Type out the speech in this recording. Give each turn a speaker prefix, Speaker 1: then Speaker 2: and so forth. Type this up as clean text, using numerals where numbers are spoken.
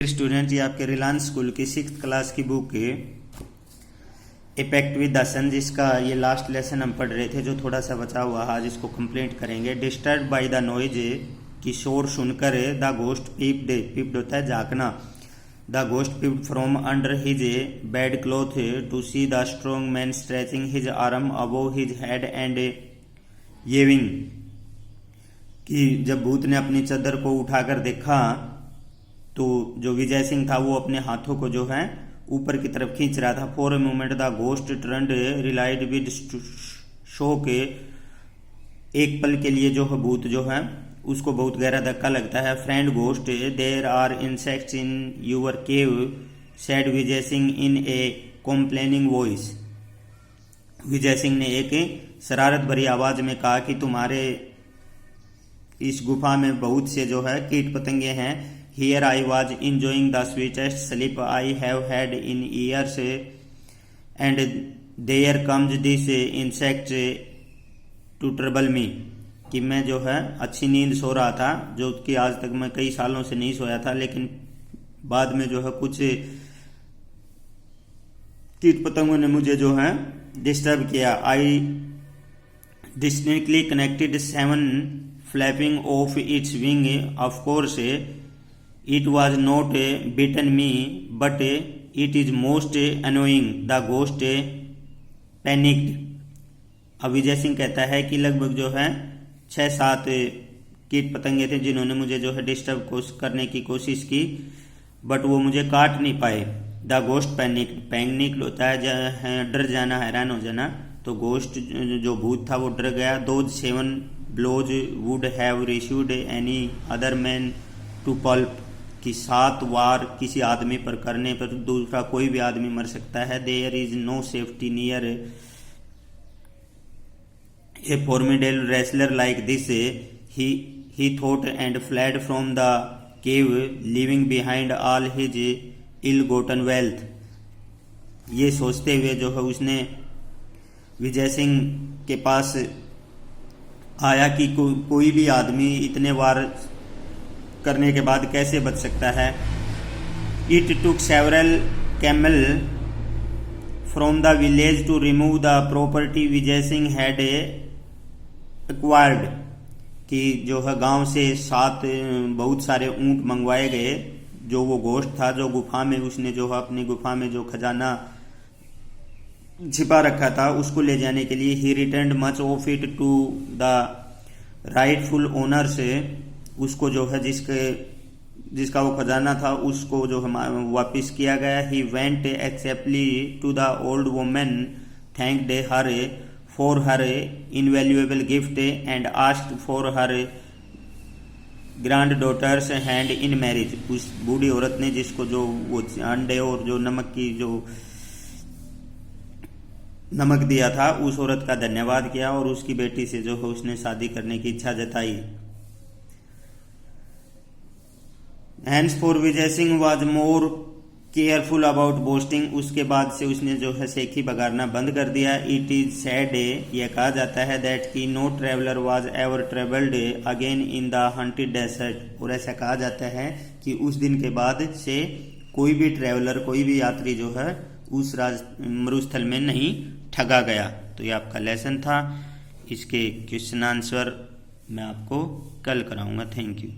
Speaker 1: Student, ये आपके Reliance school की 6th क्लास की बुक है ए पैक्ट विद द सन, जिसका ये लास्ट लेसन हम पढ़ रहे थे, जो थोड़ा सा बचा हुआ आज इसको कंप्लीट करेंगे। डिस्टर्ब बाय द नॉइज, की शोर सुनकर द घोस्ट पीप्ड, पीप्ड होता है झांकना, the ghost peeped from under his bed cloth to see the strong man stretching his arm above his head and yawning, कि जब भूत ने अपनी चादर को उठाकर देखा तो जो विजय सिंह था वो अपने हाथों को जो है ऊपर की तरफ खींच रहा था। For a moment the ghost turned relied with shock, एक पल के लिए जो है भूत जो है उसको बहुत गहरा धक्का लगता है। Friend ghost, there are insects in your cave, said Vijay Singh in a complaining voice. Vijay Singh ने एक शरारत भरी आवाज में कहा कि तुम्हारे इस गुफा में बहुत से जो है कीट पतंगे हैं। Here I was enjoying the sweetest sleep I have had in years, and there comes this insect to trouble me, कि मैं जो है अच्छी नींद सो रहा था, जो कि आज तक मैं कई सालों से नहीं सोया था, लेकिन बाद में जो है कुछ कीट पतंगों ने मुझे जो है डिस्टर्ब किया। I distinctly connected 7 flapping of its wing, of course it was not bitten me, but it is most annoying. The ghost panicked. अब विजय सिंह कहता है कि लगभग जो है 6-7 कीट पतंगे थे जिन्होंने मुझे जो है डिस्टर्ब करने की कोशिश की, बट वो मुझे काट नहीं पाए। द घोस्ट पैनिक, पैनिक होता है डर जाना, हैरान हो जाना, तो घोस्ट जो भूत था वो डर गया। Those 7 blows would have rescued any other man to pulp, कि 7 वार किसी आदमी पर करने पर दूसरा कोई भी आदमी मर सकता है। There is no safety near a formidable wrestler like this, he thought and fled from the cave, leaving behind all his ill gotten wealth. ये सोचते हुए जो है उसने विजय सिंह के पास आया कि कोई भी आदमी इतने वार करने के बाद कैसे बच सकता है। It took several camel from the village to remove the property Vijay Singh had acquired, कि जो है गांव से 7 बहुत सारे ऊंट मंगवाए गए। जो वो घोस्ट था जो गुफा में उसने जो है अपनी गुफा में जो खजाना छिपा रखा था उसको ले जाने के लिए। He returned much of it to the rightful owner, से उसको जो है जिसका वो खजाना था उसको जो है वापिस किया गया। He went exactly to the old woman, thanked her for her invaluable gift and asked for her granddaughter's hand in marriage. उस बूढ़ी औरत ने जिसको जो वो अंडे और जो नमक दिया था उस औरत का धन्यवाद किया और उसकी बेटी से जो है उसने शादी करने की इच्छा जताई। Henceforth Vijay Singh was more careful about boasting, उसके बाद से उसने जो है सेखी बगाड़ना बंद कर दिया। इट इज सैड, यह कहा जाता है, दैट की no traveller was ever travelled again in the haunted desert, और ऐसा कहा जाता है कि उस दिन के बाद से कोई भी ट्रेवलर, कोई भी यात्री जो है उस मरुस्थल में नहीं ठगा गया। तो ये आपका लेसन था, इसके क्वेश्चन आंसर मैं आपको कल कराऊंगा। Thank you.